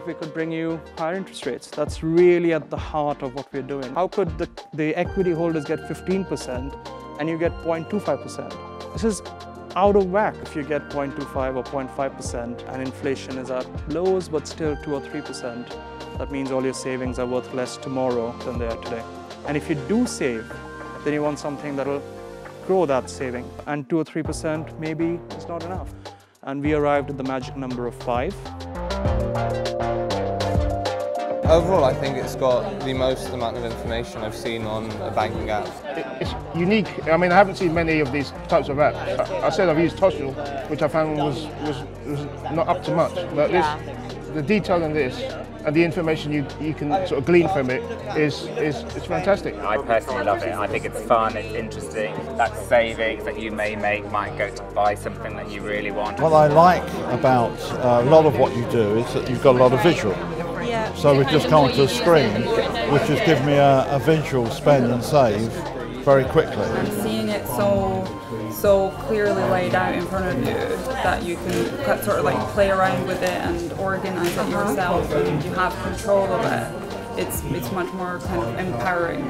if we could bring you higher interest rates. That's really at the heart of what we're doing. How could the equity holders get 15% and you get 0.25%? This is out of whack if you get 0.25 or 0.5% and inflation is at lows but still 2 or 3%. That means all your savings are worth less tomorrow than they are today. And if you do save, then you want something that will grow that saving. And 2 or 3% maybe is not enough. And we arrived at the magic number of 5. Overall, I think it's got the most amount of information I've seen on a banking app. It's unique. I mean, I haven't seen many of these types of apps. I said I've used Toshal, which I found was not up to much. But the detail in this and the information you can sort of glean from it is fantastic. I personally love it. I think it's fun, it's interesting. That savings that you may make might go to buy something that you really want. What I like about a lot of what you do is that you've got a lot of visual. Yeah. So we've just come to a screen which has given me a visual spend and save very quickly. And seeing it so clearly laid out in front of you that you can sort of like play around with it and organise it yourself and you have control of it. It's much more kind of empowering.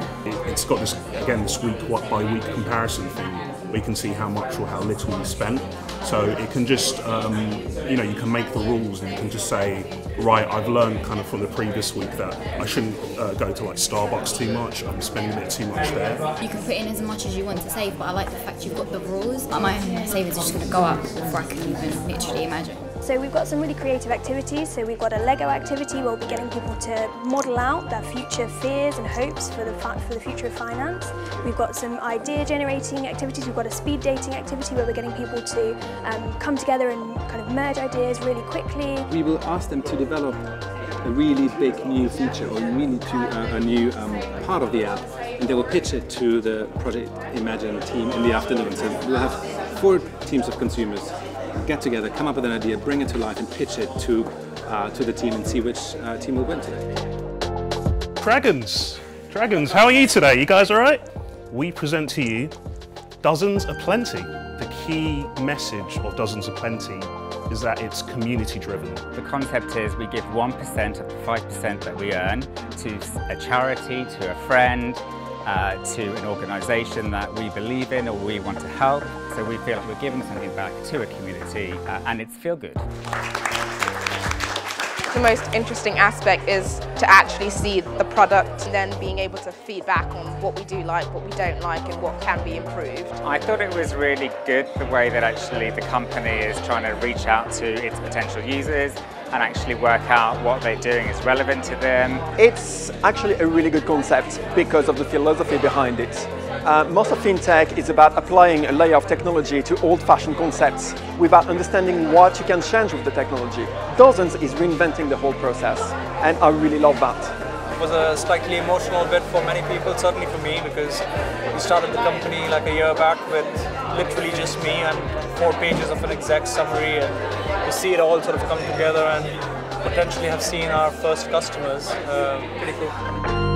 It's got this, again, this week by week comparison thing where you can see how much or how little you spent. So it can just, you know, you can make the rules and you can just say, right, I've learned kind of from the previous week that I shouldn't go to like Starbucks too much, I'm spending a bit too much there. You can put in as much as you want to save, but I like the fact you've got the rules. My savings are just going to go up before I can even literally imagine. So we've got some really creative activities. So we've got a Lego activity where we'll be getting people to model out their future fears and hopes for the future of finance. We've got some idea generating activities. We've got a speed dating activity where we're getting people to come together and kind of merge ideas really quickly. We will ask them to develop a really big new feature or really a new part of the app, and they will pitch it to the Project Imagine team in the afternoon. So we'll have 4 teams of consumers get together, come up with an idea, bring it to life and pitch it to the team and see which team will win today. Dragons, how are you today? You guys all right? We present to you Dozens of Plenty. The key message of Dozens of Plenty is that it's community driven. The concept is we give 1% of the 5% that we earn to a charity, to a friend, to an organisation that we believe in or we want to help. So we feel like we're giving something back to a community and it's feel good. The most interesting aspect is to actually see the product and then being able to feed back on what we do like, what we don't like and what can be improved. I thought it was really good the way that actually the company is trying to reach out to its potential users and actually work out what they're doing is relevant to them. It's actually a really good concept because of the philosophy behind it. Most of fintech is about applying a layer of technology to old-fashioned concepts without understanding what you can change with the technology. Dozens is reinventing the whole process, and I really love that. It was a slightly emotional bit for many people, certainly for me, because we started the company like a year back with literally just me and 4 pages of an exec summary, and to see it all sort of come together and potentially have seen our first customers, pretty cool.